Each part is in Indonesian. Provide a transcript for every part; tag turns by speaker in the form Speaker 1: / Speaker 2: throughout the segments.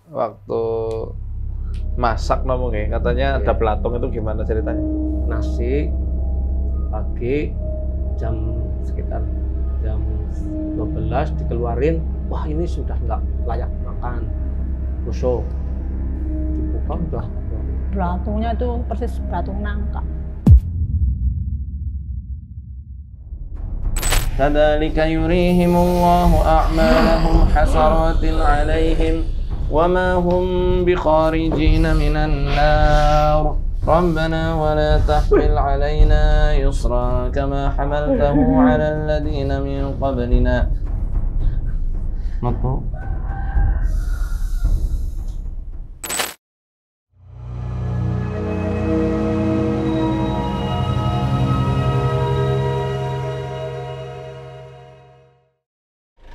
Speaker 1: waktu masak ngomong ya, katanya ada belatung itu gimana ceritanya?
Speaker 2: Nasi pagi sekitar jam 12 dikeluarin, wah ini sudah nggak layak makan, busuk. Dibuka udah ada.
Speaker 3: Belatungnya itu persis belatung nangka.
Speaker 1: كذلك يريهم الله أعمالهم حسرات عليهم وما هم بخارجين من النار ربنا ولا تحمل علينا يصرا كما حملته على الذين من قبلنا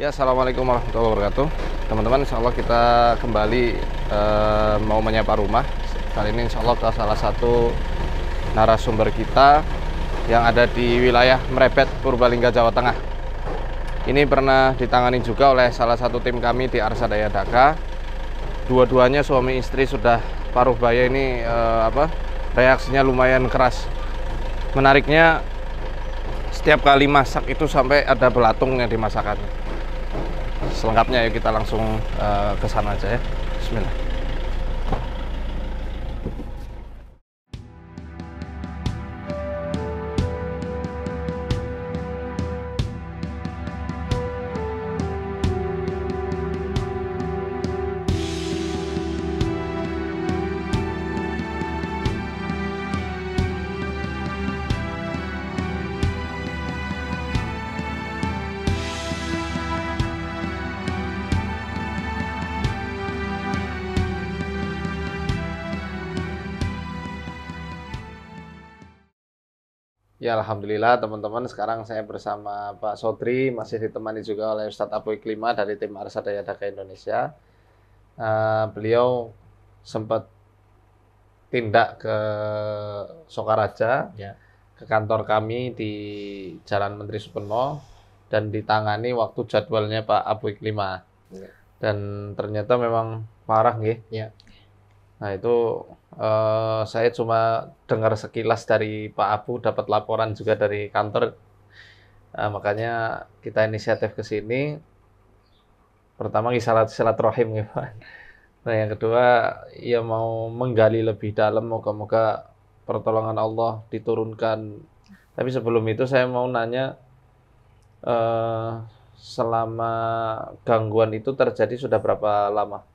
Speaker 1: Ya, assalamualaikum warahmatullahi wabarakatuh, teman-teman. Insya Allah kita kembali mau menyapa rumah. Kali ini insya Allah ke salah satu narasumber kita yang ada di wilayah Mrebet, Purbalingga, Jawa Tengah. Ini pernah ditangani juga oleh salah satu tim kami di Arsadaya Daka. Dua-duanya suami istri sudah paruh baya ini reaksinya lumayan keras. Menariknya setiap kali masak itu sampai ada belatungnya di masakannya. Selengkapnya yuk kita langsung ke sana aja ya. Bismillah. Ya, alhamdulillah teman-teman, sekarang saya bersama Pak Sodri, masih ditemani juga oleh Ustadz Abu Iklima dari tim Arsadaya Daka Indonesia. Beliau sempat tindak ke Sokaraja,
Speaker 2: Ya.
Speaker 1: ke kantor kami di Jalan Menteri Supeno, dan ditangani waktu jadwalnya Pak Abu Iklima.
Speaker 2: Ya.
Speaker 1: Dan ternyata memang parah nggih.
Speaker 2: Ya.
Speaker 1: Nah itu saya cuma dengar sekilas dari Pak Abu, dapat laporan juga dari kantor. Makanya kita inisiatif ke sini. Pertama silaturahim ya Pak. Nah yang kedua ya mau menggali lebih dalam, moga-moga pertolongan Allah diturunkan. Tapi sebelum itu saya mau nanya, selama gangguan itu terjadi sudah berapa lama?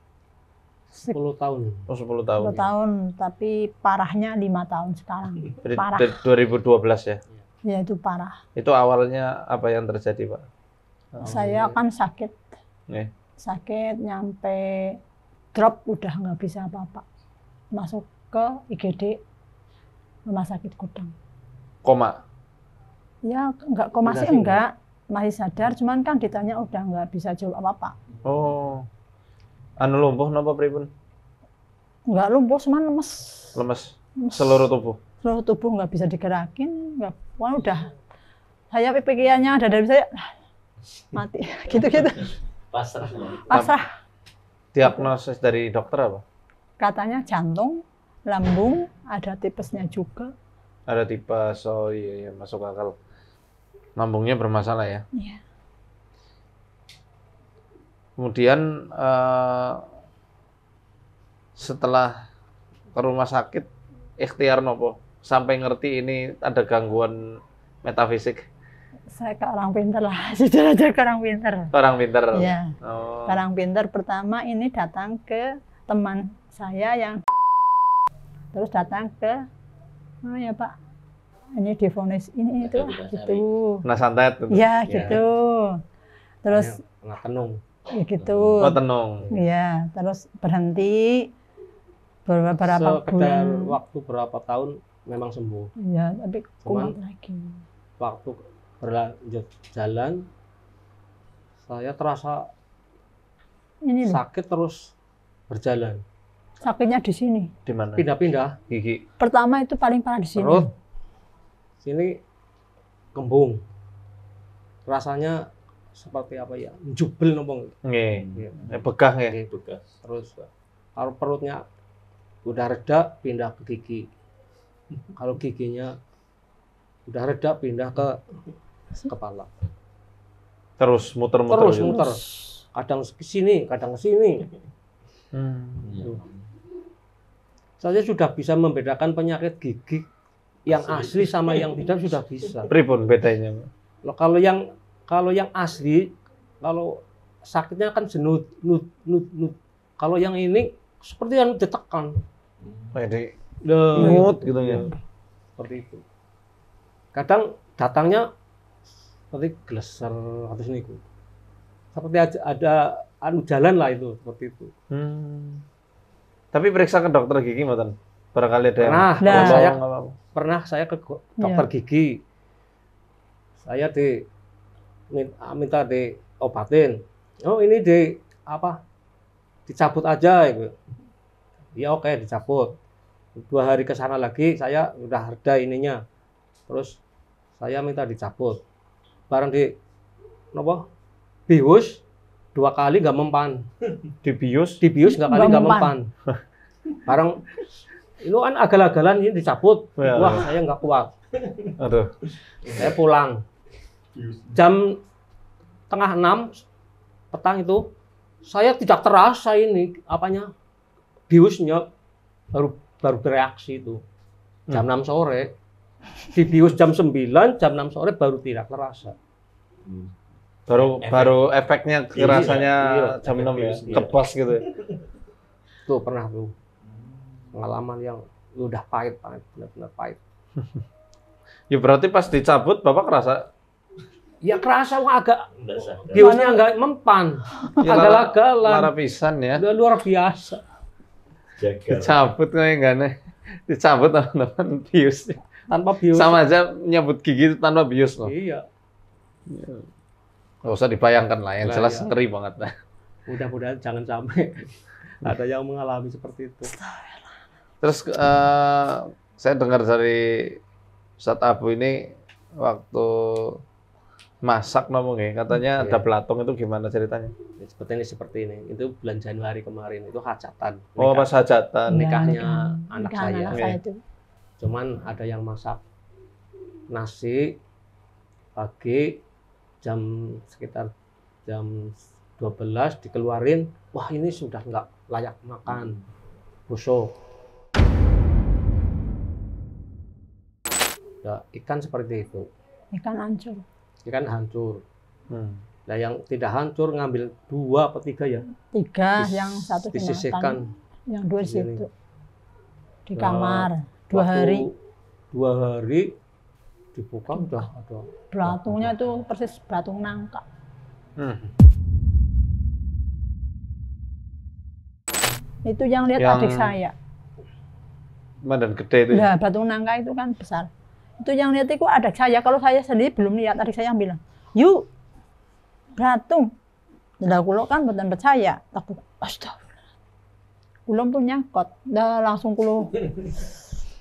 Speaker 2: 10 tahun.
Speaker 1: Oh, 10 tahun.
Speaker 3: 10 tahun, tapi parahnya 5 tahun sekarang. Parah.
Speaker 1: Dari 2012 ya?
Speaker 3: Ya itu parah.
Speaker 1: Itu awalnya apa yang terjadi, Pak?
Speaker 3: Saya kan sakit.
Speaker 1: Nih.
Speaker 3: Sakit nyampe drop udah nggak bisa apa-apa. Masuk ke IGD, Rumah Sakit Kudang.
Speaker 1: Koma?
Speaker 3: Ya nggak koma sih enggak. Masih sadar, cuman kan ditanya udah nggak bisa jawab apa-apa.
Speaker 1: Oh. Anu lumpuh napa pripun?
Speaker 3: Nggak lumpuh, cuman lemes.
Speaker 1: Lemes seluruh tubuh.
Speaker 3: Seluruh tubuh nggak bisa digerakin, nggak. Wah udah. Saya pikirannya ada dari saya mati, gitu-gitu. Pasrah.
Speaker 1: Diagnosis dari dokter apa?
Speaker 3: Katanya jantung, lambung, ada tipesnya juga.
Speaker 1: Ada tipes, oh iya masuk akal. Lambungnya bermasalah ya?
Speaker 3: Iya.
Speaker 1: Kemudian setelah ke rumah sakit, ikhtiar nopo sampai ngerti ini ada gangguan metafisik.
Speaker 3: Saya ke orang pinter lah, jujur aja ke orang pinter.
Speaker 1: Orang pinter.
Speaker 3: Iya.
Speaker 1: Oh.
Speaker 3: Orang pinter pertama ini datang ke teman saya yang terus datang ke, oh ya Pak, ini divonis ini itu gitu.
Speaker 1: Nah santet.
Speaker 3: Ya gitu. Terus
Speaker 2: Tengah tenung.
Speaker 3: ya gitu.
Speaker 1: Oh tenung.
Speaker 3: Iya, terus berhenti beberapa
Speaker 2: Sekedar
Speaker 3: bulan.
Speaker 2: waktu berapa tahun memang sembuh.
Speaker 3: Iya, tapi kumat
Speaker 2: Cuman
Speaker 3: lagi.
Speaker 2: waktu berlanjut jalan, saya terasa
Speaker 3: Ini loh,
Speaker 2: sakit terus berjalan.
Speaker 3: sakitnya di sini.
Speaker 1: Di mana?
Speaker 2: Pindah-pindah.
Speaker 1: Gigi.
Speaker 3: Pertama itu paling parah di sini.
Speaker 2: Perut. Sini kembung. Rasanya seperti apa ya? Jubel nombong.
Speaker 1: Nggih.
Speaker 2: Iya.
Speaker 1: Begah ya.
Speaker 2: Bekas. Terus Kalau perutnya udah reda, pindah ke gigi. Kalau giginya udah reda, pindah ke kepala.
Speaker 1: Terus muter-muter
Speaker 2: Terus
Speaker 1: gitu.
Speaker 2: muter. Kadang ke sini, kadang ke sini.
Speaker 4: Iya.
Speaker 2: Saya sudah bisa membedakan penyakit gigi yang asli sama yang tidak sudah bisa.
Speaker 1: Pripun bedanya?
Speaker 2: Loh, kalau yang asli, kalau sakitnya kan senut, nut. Kalau yang ini seperti yang ditekan.
Speaker 1: Jadi
Speaker 2: Loh,
Speaker 1: imut gitu ya.
Speaker 2: seperti itu. Kadang datangnya seperti geleser atau niku. Seperti ada anu jalan lah itu, seperti itu.
Speaker 1: Tapi periksa ke dokter gigi mboten? Barangkali ada yang
Speaker 2: Pernah,
Speaker 3: Nah.
Speaker 2: pernah saya ke dokter gigi. Saya minta diobatin. Oh, ini dicabut aja gitu. Ya oke, dicabut. 2 hari ke sana lagi saya udah reda ininya. Terus saya minta dicabut. Barang bius 2 kali nggak mempan.
Speaker 1: dibius?
Speaker 2: Dibius nggak kali
Speaker 3: Nggak
Speaker 2: nggak
Speaker 3: mempan.
Speaker 2: mempan. Barang itu kan agal-agalan ini dicabut.
Speaker 1: Ya,
Speaker 2: Wah, saya nggak kuat.
Speaker 1: Aduh.
Speaker 2: Saya pulang. Jam 5:30 petang itu saya tidak terasa ini biusnya baru bereaksi itu. Jam 6 sore. Dibius jam 9, jam 6 sore baru tidak terasa.
Speaker 1: Baru efeknya kerasanya
Speaker 2: Iya.
Speaker 1: jam 6 ya.
Speaker 4: Iya.
Speaker 1: Kebas gitu ya.
Speaker 2: Tuh pernah tuh. Pengalaman yang udah pahit, benar-benar pahit.
Speaker 1: Ya berarti pas dicabut Bapak kerasa
Speaker 2: Ya kerasa agak
Speaker 4: Enggak sadar.
Speaker 2: biusnya agak mempan.
Speaker 1: ya lara
Speaker 2: Agak-agalan.
Speaker 1: pisan ya.
Speaker 2: Udah luar biasa.
Speaker 4: Jaga.
Speaker 1: Dicabut kayak enggak nih. Dicabut teman-teman bius.
Speaker 2: Tanpa bius.
Speaker 1: Sama aja nyabut gigi tanpa bius loh.
Speaker 2: Iya.
Speaker 1: Nggak usah dibayangkan lah, yang
Speaker 2: Lah,
Speaker 1: jelas
Speaker 2: ya.
Speaker 1: ngeri banget.
Speaker 2: Mudah-mudahan jangan sampai ada yang mengalami seperti itu.
Speaker 1: Terus saya dengar dari Ustadz Abu ini waktu masak ngomongnya, katanya
Speaker 2: Iya.
Speaker 1: ada belatung itu gimana ceritanya?
Speaker 2: Seperti ini. Itu bulan Januari kemarin itu hajatan.
Speaker 1: Oh pas hajatan.
Speaker 2: Nikahnya anak
Speaker 3: Nikahan
Speaker 2: saya.
Speaker 3: anak saya itu.
Speaker 2: Cuman ada yang masak nasi pagi sekitar jam 12 dikeluarin. Wah, ini sudah nggak layak makan. Busuk. Ya, ikan seperti itu.
Speaker 3: Ikan hancur.
Speaker 2: Ikan hancur.
Speaker 1: Hmm.
Speaker 2: Nah, yang tidak hancur ngambil 2 atau 3 ya.
Speaker 3: 3,
Speaker 2: Dis-
Speaker 3: yang 1
Speaker 2: disisihkan.
Speaker 3: yang 2 di
Speaker 2: Begini.
Speaker 3: situ. Di
Speaker 2: Nah,
Speaker 3: kamar. 2
Speaker 2: Waktu
Speaker 3: hari.
Speaker 2: 2 hari dibuka udah ada.
Speaker 3: Belatungnya itu persis belatung nangka.
Speaker 1: Hmm.
Speaker 3: Itu yang lihat
Speaker 1: Yang-
Speaker 3: adik saya.
Speaker 1: Badan gede itu.
Speaker 3: Nah, belatung nangka itu kan besar. Itu yang lihat itu adik saya. Kalau saya sendiri belum lihat, adik saya yang bilang, "Yuk, belatung." Nah, kulo kan bukan percaya. Takut, astagfirullah. Kulo pun nyangkot. Dah langsung kulo,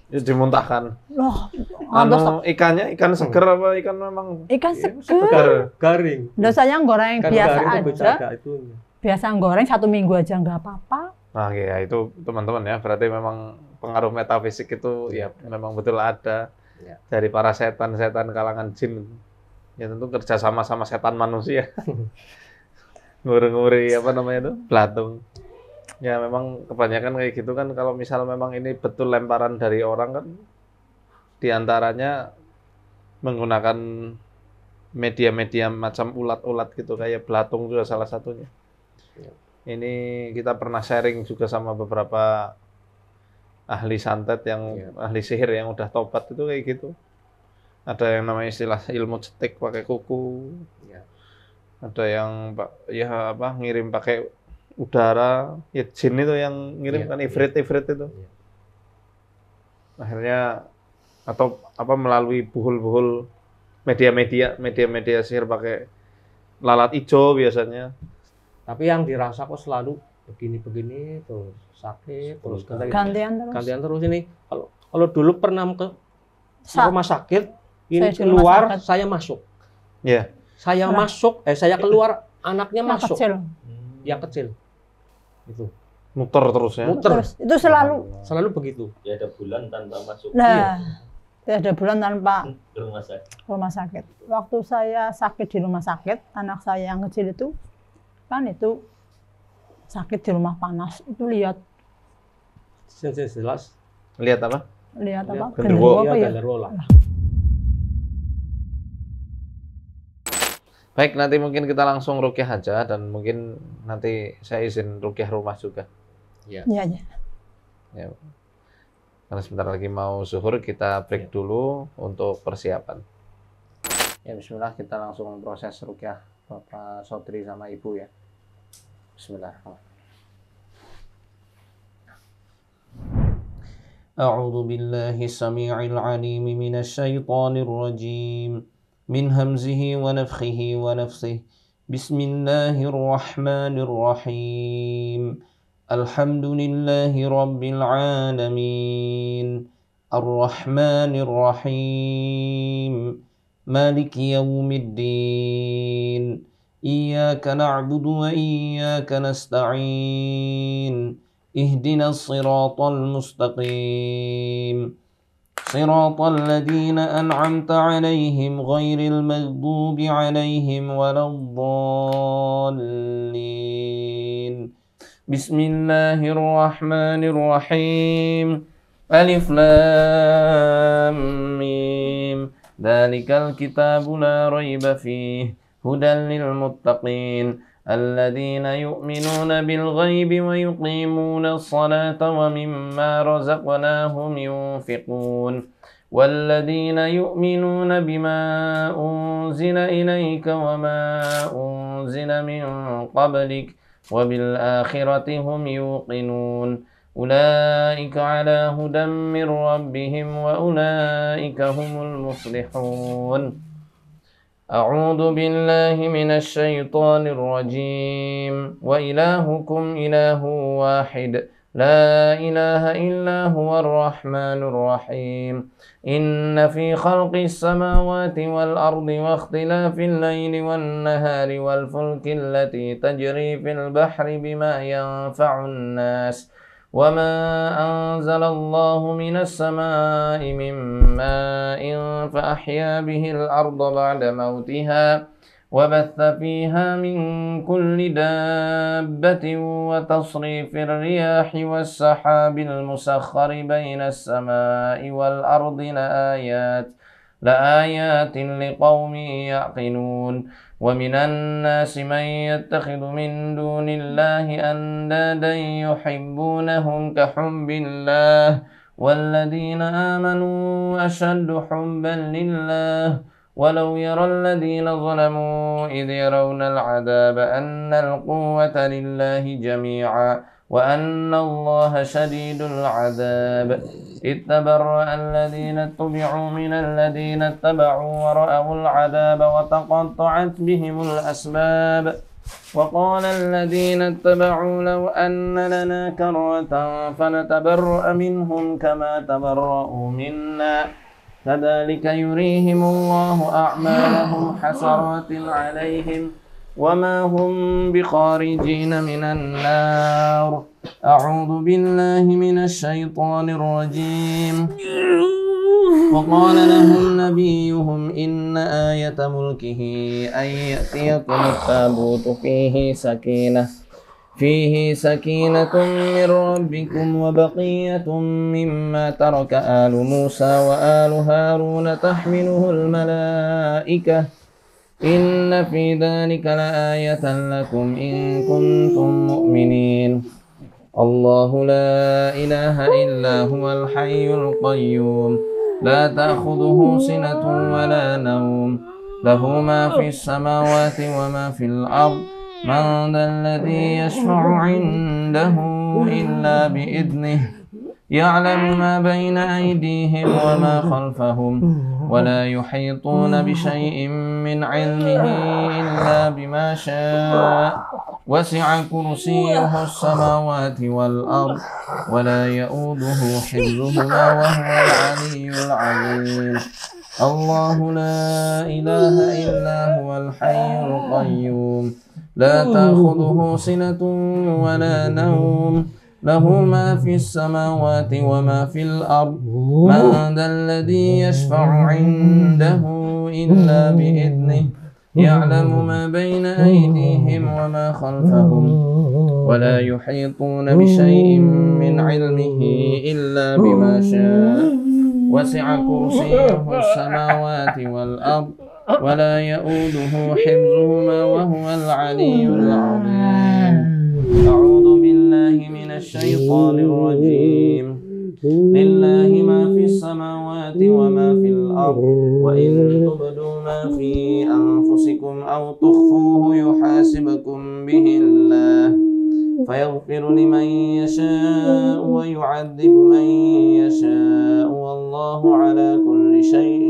Speaker 1: Ya, dimuntahkan.
Speaker 3: loh, antos
Speaker 1: Ikannya ikan seger apa ikan memang
Speaker 3: ikan
Speaker 2: Iya,
Speaker 3: seger.
Speaker 2: garing.
Speaker 3: Udah saya goreng
Speaker 2: Kan
Speaker 3: biasa
Speaker 2: garing itu
Speaker 3: aja.
Speaker 2: ada itunya.
Speaker 3: Biasa goreng 1 minggu aja nggak apa-apa.
Speaker 1: Nah, ya itu teman-teman ya, berarti memang pengaruh metafisik itu ya memang betul ada
Speaker 2: Ya.
Speaker 1: dari para setan-setan kalangan jin. Ya tentu kerja sama sama setan manusia. Nguri-nguri apa namanya itu? Belatung. Ya memang kebanyakan kayak gitu kan, kalau misal memang ini betul lemparan dari orang kan, diantaranya menggunakan media-media macam ulat-ulat gitu, kayak belatung juga salah satunya.
Speaker 2: Ya.
Speaker 1: Ini kita pernah sharing juga sama beberapa ahli santet yang
Speaker 2: Ya.
Speaker 1: ahli sihir yang udah tobat itu kayak gitu. Ada yang namanya istilah ilmu cetik pakai kuku.
Speaker 2: Ya.
Speaker 1: Ada yang ngirim pakai udara, ya jin itu yang ngirim
Speaker 2: Iya,
Speaker 1: kan
Speaker 2: iya.
Speaker 1: ifrit-ifrit itu.
Speaker 2: Iya.
Speaker 1: Akhirnya atau melalui buhul-buhul media-media sihir pakai lalat ijo biasanya.
Speaker 2: Tapi yang dirasa kok selalu begini-begini terus sakit terus
Speaker 3: Gantian terus.
Speaker 2: gantian terus ini. Kalau dulu pernah ke
Speaker 3: Sa-
Speaker 2: rumah sakit, ini
Speaker 3: Saya di rumah
Speaker 2: keluar
Speaker 3: sakit.
Speaker 2: saya masuk.
Speaker 1: Ya.
Speaker 2: Saya
Speaker 3: Pernah.
Speaker 2: masuk, saya keluar anaknya
Speaker 3: Yang
Speaker 2: masuk.
Speaker 3: kecil.
Speaker 2: Yang kecil. Itu.
Speaker 1: Muter terus ya.
Speaker 2: Muter.
Speaker 3: Terus itu selalu.
Speaker 2: Selalu begitu.
Speaker 4: Ya ada bulan tanpa masuk
Speaker 3: Nah, tidak ada bulan tanpa
Speaker 4: ke rumah sakit.
Speaker 3: rumah sakit. Waktu saya sakit di rumah sakit, anak saya yang kecil itu kan itu sakit di rumah panas. Itu lihat
Speaker 2: Jelas.
Speaker 1: Lihat apa?
Speaker 3: lihat apa?
Speaker 1: Genderuwo.
Speaker 3: Genderuwo apa ya?
Speaker 2: Genderuwo lah.
Speaker 1: Baik, nanti mungkin kita langsung rukyah aja dan mungkin nanti saya izin rukyah rumah juga.
Speaker 3: Iya, iya.
Speaker 1: Ya. Karena sebentar lagi mau zuhur, kita break dulu untuk persiapan. Ya, bismillah, kita langsung proses rukyah Bapak Sodri sama Ibu ya. Bismillah. أعوذ بالله السميع العليم من الشيطان الرجيم من همزه ونفخه ونفثه بسم الله الرحمن الرحيم الحمد لله رب العالمين الرحمن الرحيم مالك يوم الدين إياك نعبد وإياك نستعين اهدنا الصراط المستقيم صراط الذين أنعمت عليهم غير المغضوب عليهم ولا الضالين بسم الله الرحمن الرحيم ألف لام ميم ذلك الكتاب لا ريب فيه هدى للمتقين الذين يؤمنون بالغيب ويقيمون الصلاة ومما رزقناهم ينفقون والذين يؤمنون بما أنزل إليك وما أنزل من قبلك وبالآخرة هم يوقنون أولئك على هدى من ربهم وأولئك هم المفلحون أعوذ بالله من الشيطان الرجيم وإلهكم إله واحد لا إله إلا هو الرحمن الرحيم إن في خلق السماوات والأرض واختلاف الليل والنهار والفلك التي تجري في البحر بما ينفع الناس وما أنزل الله من السماء من ماء فأحيا به الأرض بعد موتها وبث فيها من كل دابة وتصريف الرياح والسحاب المسخر بين السماء والأرض لآيات لقوم يعقلون ومن الناس من يتخذ من دون الله أندادا يحبونهم كحب الله والذين آمنوا أشد حبا لله ولو يرى الذين ظلموا إذ يرون العذاب أن القوة لله جميعا وأن الله شديد العذاب إذ تبرأ الذين اتبعوا من الذين اتبعوا ورأوا العذاب وتقطعت بهم الأسباب وقال الذين اتبعوا لو أن لنا كرة فنتبرأ منهم كما تبرأوا منا كذلك يريهم الله أعمالهم حسرات عليهم وما هم بخارجين من النار أعوذ بالله من الشيطان الرجيم وقال لهم نبيهم إن آية ملكه أن يأتيكم التابوت فيه سكينة من ربكم وبقية مما ترك آل موسى وآل هارون تحمله الملائكة إن في ذلك لآية لكم إن كنتم مؤمنين الله لا إله إلا هو الحي القيوم لا تأخذه سنة ولا نوم له ما في السماوات وما في الأرض من ذا الذي يشفع عنده إلا بإذنه يعلم ما بين أيديهم وما خلفهم ولا يحيطون بشيء من علمه إلا بما شاء وسع كرسيه السماوات والأرض ولا يؤوده حفظهما وهو العلي العظيم الله لا إله إلا هو الحي القيوم لا تأخذه سنة ولا نوم له ما في السماوات وما في الأرض من ذا الذي يشفع عنده إلا بإذنه يعلم ما بين أيديهم وما خلفهم ولا يحيطون بشيء من علمه إلا بما شاء وسع كرسيه السماوات والأرض ولا يؤوده حفظهما وهو العلي العظيم أعوذ بالله من الشيطان الرجيم لله ما في السماوات وما في الأرض وإن تبدوا ما في أنفسكم أو تخفوه يحاسبكم به الله فيغفر لمن يشاء ويعذب من يشاء والله على كل شيء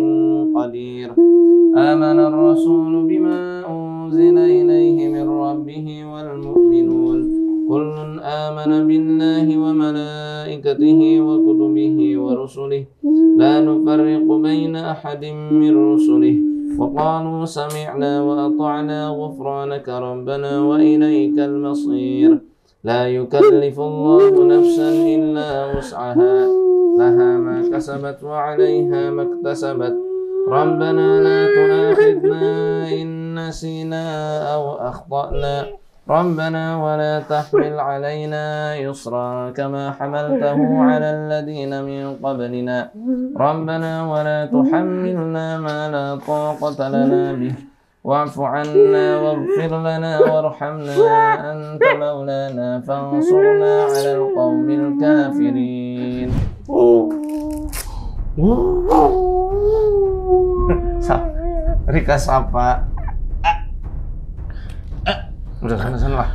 Speaker 1: قدير آمن الرسول بما أنزل إليه من ربه والمؤمنون كل آمن بالله وملائكته وكتبه ورسله لا نفرق بين أحد من رسله وقالوا سمعنا وأطعنا غفرانك ربنا وإليك المصير لا يكلف الله نفسا إلا وسعها لها ما كسبت وعليها ما اكتسبت ربنا لا تؤاخذنا إن نسينا أو أخطأنا ربنا ولا تحمل علينا إصرا كما حملته على الذين من قبلنا ربنا ولا تحملنا ما لا طاقة لنا به واعف عنا واغفر لنا وارحمنا أنت مولانا فانصرنا على القوم الكافرين. Rika sapa? Udah sana lah.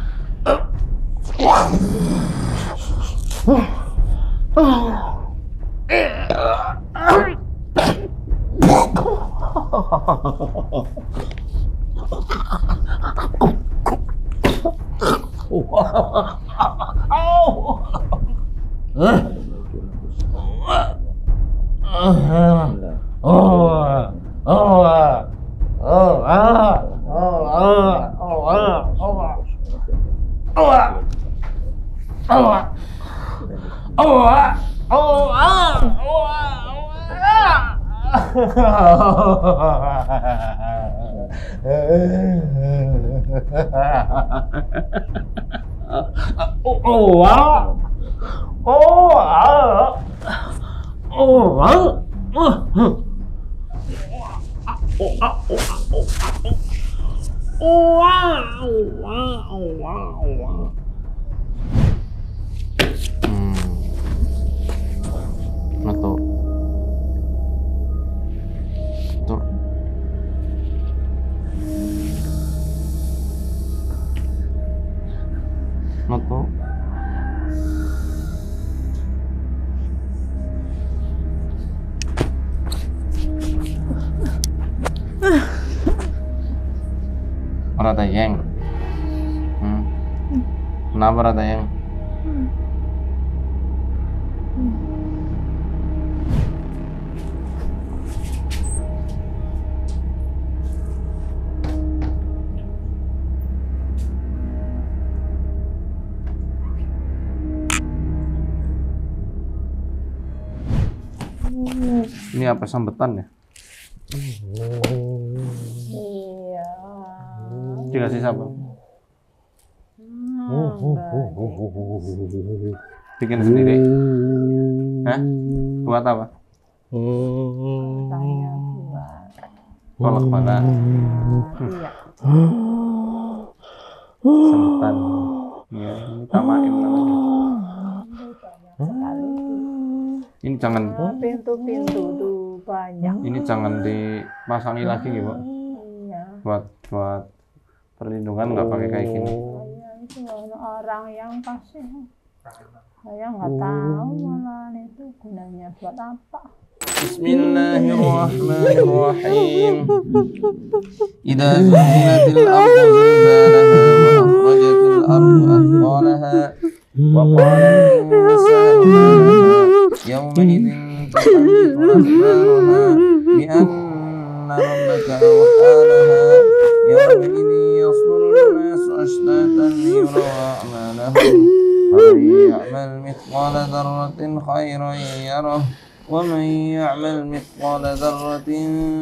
Speaker 1: Nato. Tuh. Nato. Ora tayang. Kenapa ora tayang? Ini apa sambetan ya?
Speaker 3: Iya.
Speaker 1: Dikasih siapa? Bikin sendiri? Hah? Buat apa?
Speaker 3: Saya buat.
Speaker 1: Kolak mana?
Speaker 3: Iya.
Speaker 1: Sambetan. Ya, ini tamain namanya.
Speaker 3: Sekali.
Speaker 1: Ini jangan
Speaker 3: Pintu-pintu tuh banyak.
Speaker 1: ini jangan dipasangi lagi gitu, Bu.
Speaker 3: Iya.
Speaker 1: Buat perlindungan nggak pakai kayak gini.
Speaker 3: Saya itu orang yang kasih. Saya nggak tahu malah itu gunanya buat apa.
Speaker 1: Bismillahirrahmanirrahim. Idza zulzilatil ardu zilzalaha wa akhrajatil ardu athqalaha wa qala al-insanu ma laha yawma idzin tuhaddithu akhbaraha bi anna rabbaka awhalaha yawma idzin yasduru an-nasu ashtatan liyuraw a'malahum ومن يعمل مثقال ذرة خيرا يره ومن يعمل مثقال ذرة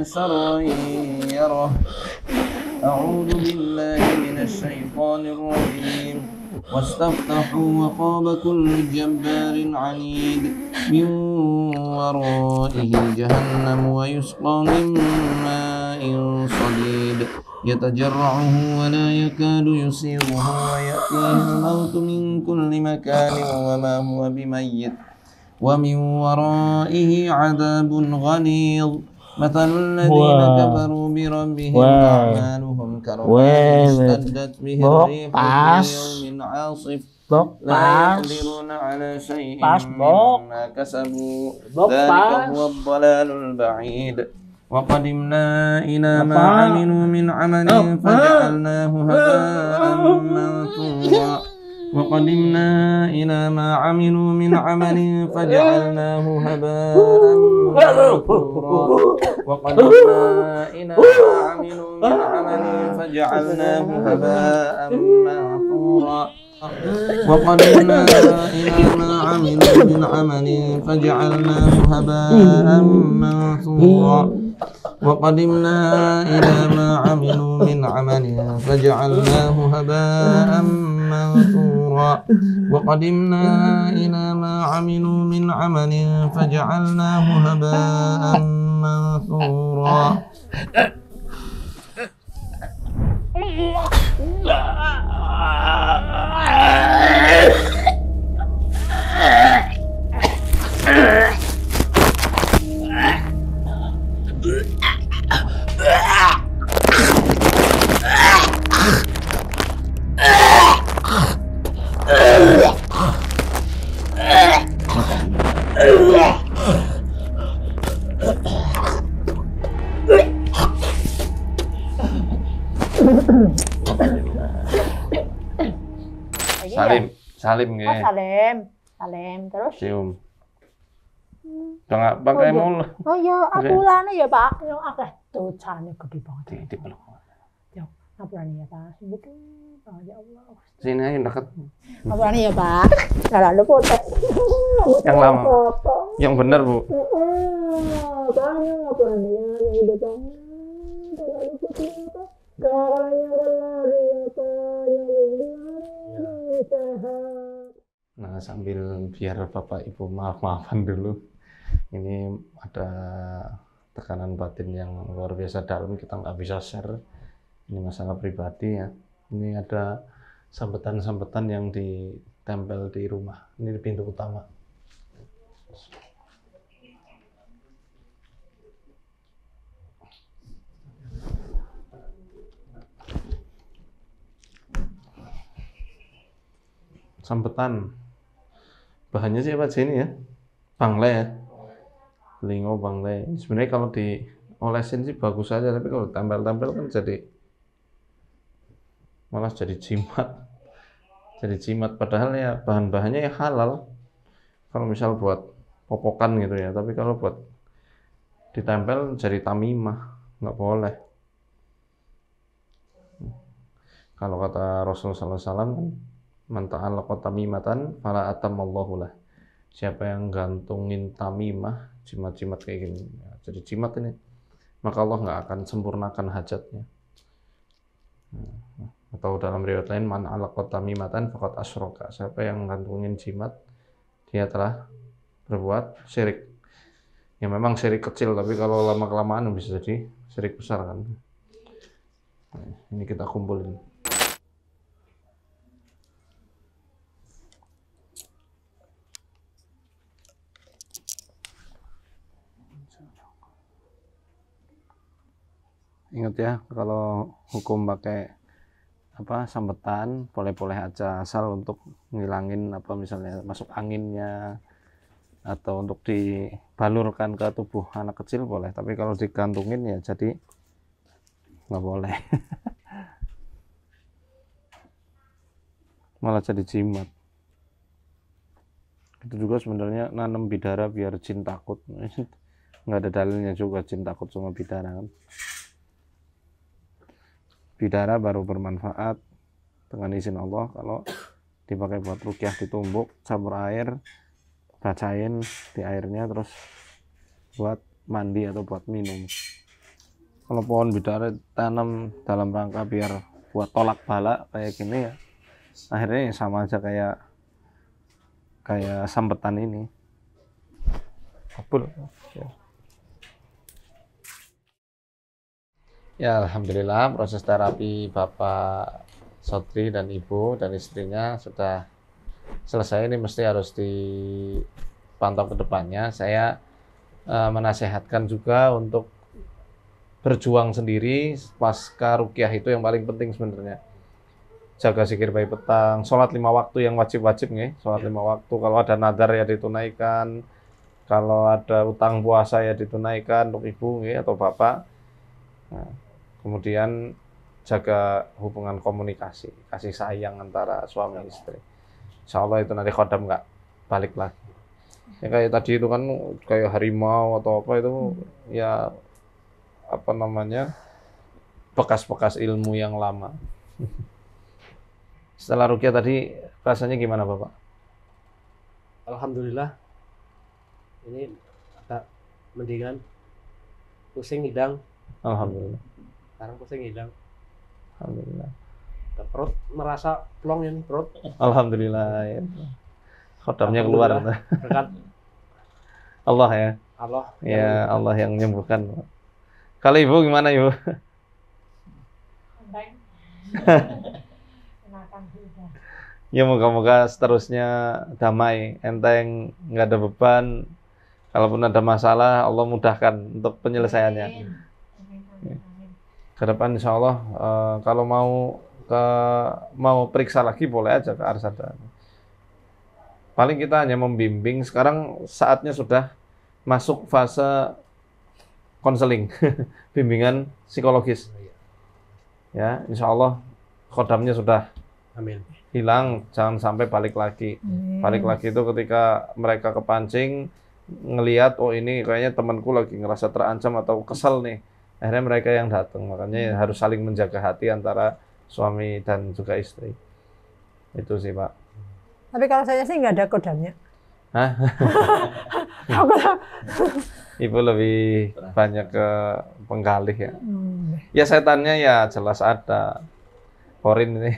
Speaker 1: شرا يره أعوذ بالله من الشيطان الرجيم واستفتحوا وخاب كل جبار عنيد من ورائه جهنم ويسقى من ماء صديد يتجرعه ولا يكاد يسيغه ويأتيه الموت من كل مكان وما هو بميت ومن ورائه عذاب غليظ مثل الذين كفروا بربهم أعمالهم كرماد اشتدت به الريح في يوم عاصف لا يقدرون على شيء مما كسبوا ذلك هو الضلال البعيد وقدمنا إلى ما عملوا من عمل فجعلناه هباء منثورا وقدمنا إلى ما عملوا من عمل فجعلناه هباء منثورا وقدمنا إلى ما عملوا من عمل فجعلناه هباء منثورا وقدمنا إلى ما عملوا من عمل فجعلناه هباء منثورا وقدمنا إلى ما عملوا من عمل فجعلناه هباء منثورا وقدمنا إلى ما عملوا من عمل فجعلناه هباء منثورا Salim
Speaker 3: Oh, Salim terus
Speaker 1: cium. Jangan pakai mulu.
Speaker 3: Oh ya, apulane ya Pak. Yo akeh docane gede banget.
Speaker 1: Dipeluk.
Speaker 3: Yo, apulane ya Pak. Gitu. Oh ya Allah.
Speaker 1: Sini aja dekat.
Speaker 3: Apulane ya Pak. Salah lu foto.
Speaker 1: Yang lama. Yang benar, Bu.
Speaker 3: Banyak apulane ya yang udah tahu. Salah lu foto apa?
Speaker 1: Nah, sambil biar Bapak Ibu maaf-maafan dulu, ini ada tekanan batin yang luar biasa dalam, kita nggak bisa share, ini masalah pribadi ya. Ini ada sambetan-sambetan yang ditempel di rumah, ini di pintu utama. Sambetan bahannya sih apa sini ya, bangle ya, lingo bangle. Sebenarnya kalau diolesin sih bagus saja, tapi kalau tempel-tempel kan malah jadi jimat, padahal ya bahan-bahannya ya halal kalau misal buat popokan gitu ya, tapi kalau buat ditempel jadi tamimah, nggak boleh. Kalau kata Rasulullah SAW, man ta'allaqa tamimatan fala atamallahu lah. Siapa yang gantungin tamimah, jimat-jimat kayak gini, ya, jadi jimat ini, maka Allah nggak akan sempurnakan hajatnya. Atau dalam riwayat lain, man alaqa tamimatan faqad asyraka. Siapa yang gantungin jimat, dia telah berbuat syirik. Ya memang syirik kecil, tapi kalau lama-kelamaan bisa jadi syirik besar kan. Nah, ini kita kumpulin. Ingat ya, kalau hukum pakai sambetan boleh-boleh aja, asal untuk ngilangin misalnya masuk anginnya atau untuk dibalurkan ke tubuh anak kecil boleh, tapi kalau digantungin ya jadi nggak boleh. Malah jadi jimat. Itu juga sebenarnya nanam bidara biar jin takut. Nggak ada dalilnya juga jin takut sama bidara kan. Bidara baru bermanfaat dengan izin Allah kalau dipakai buat rukyah, ditumbuk, campur air, bacain di airnya, terus buat mandi atau buat minum. Kalau pohon bidara tanam dalam rangka biar buat tolak bala kayak gini ya, akhirnya sama aja kayak sambetan ini. Kabul. Ya, alhamdulillah proses terapi Bapak Sotri dan Ibu dan istrinya sudah selesai. Ini mesti harus dipantau ke depannya. Saya menasehatkan juga untuk berjuang sendiri pasca rukyah, itu yang paling penting sebenarnya. Jaga zikir bayi petang, sholat 5 waktu yang wajib-wajib nih, sholat 5 waktu. Kalau ada nadar ya ditunaikan, kalau ada utang puasa ya ditunaikan untuk ibu nih, atau bapak. Nah, kemudian jaga hubungan komunikasi, kasih sayang antara suami istri. Insya Allah itu nanti khodam nggak balik lagi. Ya kayak tadi itu kan kayak harimau atau apa itu ya apa namanya, bekas-bekas ilmu yang lama. Setelah rukyah tadi rasanya gimana Bapak?
Speaker 2: Alhamdulillah ini agak mendingan, pusing hilang.
Speaker 1: Alhamdulillah.
Speaker 2: Sekarang pusing hilang.
Speaker 1: Alhamdulillah.
Speaker 2: Perut merasa plong ini perut.
Speaker 1: Alhamdulillah ya. Khodamnya keluar.
Speaker 2: Berkat
Speaker 1: Allah ya.
Speaker 2: Allah.
Speaker 1: Ya Allah yang menyembuhkan. Kalau Ibu gimana Ibu? Ya moga-moga seterusnya damai, enteng, nggak ada beban. Kalaupun ada masalah, Allah mudahkan untuk penyelesaiannya. Ke depan insya Allah kalau mau periksa lagi boleh aja ke Arsada. Paling kita hanya membimbing. Sekarang saatnya sudah masuk fase konseling, bimbingan psikologis. Ya, insya Allah khodamnya sudah
Speaker 2: Amin.
Speaker 1: hilang, jangan sampai balik lagi. Balik lagi itu ketika mereka kepancing, ngelihat oh ini kayaknya temanku lagi ngerasa terancam atau kesel nih. Akhirnya mereka yang datang. Makanya harus saling menjaga hati antara suami dan juga istri. Itu sih Pak.
Speaker 3: Tapi kalau saya sih nggak ada kodamnya.
Speaker 1: Hah? Ibu lebih banyak ke penggalih ya. Ya setannya ya jelas ada. Korin ini.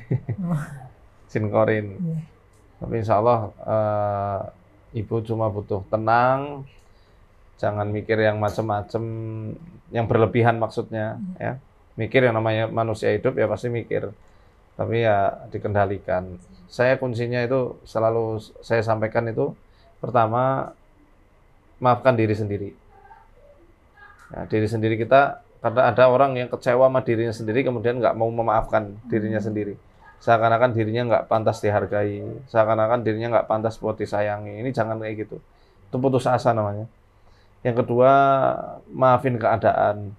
Speaker 1: Jin korin. Tapi insya Allah Ibu cuma butuh tenang. Jangan mikir yang macam-macam, yang berlebihan maksudnya. Ya. Mikir yang namanya manusia hidup ya pasti mikir. Tapi ya dikendalikan. Saya kuncinya itu selalu saya sampaikan itu, pertama maafkan diri sendiri. Ya, diri sendiri kita, karena ada orang yang kecewa sama dirinya sendiri kemudian nggak mau memaafkan dirinya sendiri. Seakan-akan dirinya nggak pantas dihargai, seakan-akan dirinya nggak pantas buat disayangi. Ini jangan kayak gitu. Itu putus asa namanya. Yang kedua, maafin keadaan.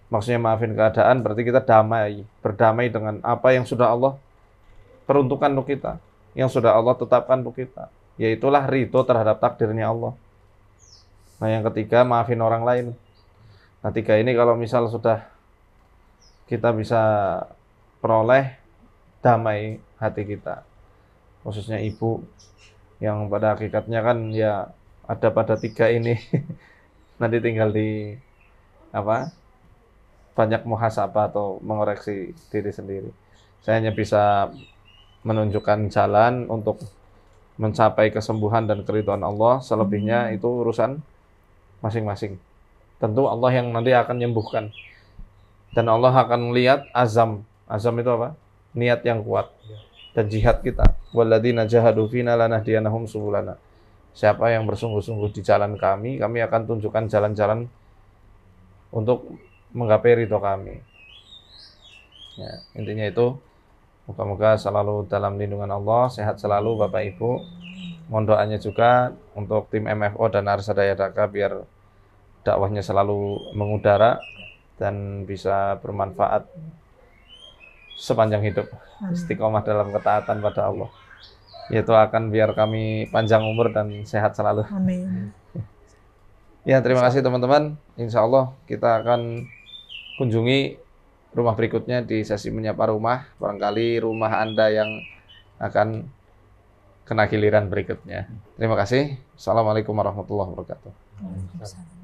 Speaker 1: Maksudnya maafin keadaan berarti kita damai, berdamai dengan apa yang sudah Allah peruntukkan untuk kita, yang sudah Allah tetapkan untuk kita. Yaitulah ridho terhadap takdirnya Allah. Nah yang ketiga, maafin orang lain. Nah tiga ini kalau misal sudah kita bisa peroleh, damai hati kita. Khususnya ibu, yang pada hakikatnya kan ya ada pada tiga ini. Nanti tinggal di banyak muhasabah atau mengoreksi diri sendiri. Saya hanya bisa menunjukkan jalan untuk mencapai kesembuhan dan keridhaan Allah. Selebihnya itu urusan masing-masing. Tentu Allah yang nanti akan menyembuhkan. Dan Allah akan melihat azam. Azam itu apa? Niat yang kuat. Dan jihad kita. Walladzina jahadu fina lanahdiyanahum subulana. Siapa yang bersungguh-sungguh di jalan kami akan tunjukkan jalan-jalan untuk menggapai ridho kami. Ya, intinya itu. Moga-moga selalu dalam lindungan Allah, sehat selalu Bapak Ibu. Mohon doanya juga untuk tim MFO dan Arsada Yadaka biar dakwahnya selalu mengudara dan bisa bermanfaat sepanjang hidup. Istiqomah dalam ketaatan pada Allah. Yaitu akan biar kami panjang umur dan sehat selalu.
Speaker 3: Amin.
Speaker 1: Ya, terima kasih teman-teman. Insya Allah kita akan kunjungi rumah berikutnya di sesi menyapa rumah. Barangkali rumah Anda yang akan kena giliran berikutnya. Terima kasih. Assalamualaikum warahmatullahi wabarakatuh.
Speaker 3: Waalaikumsalam.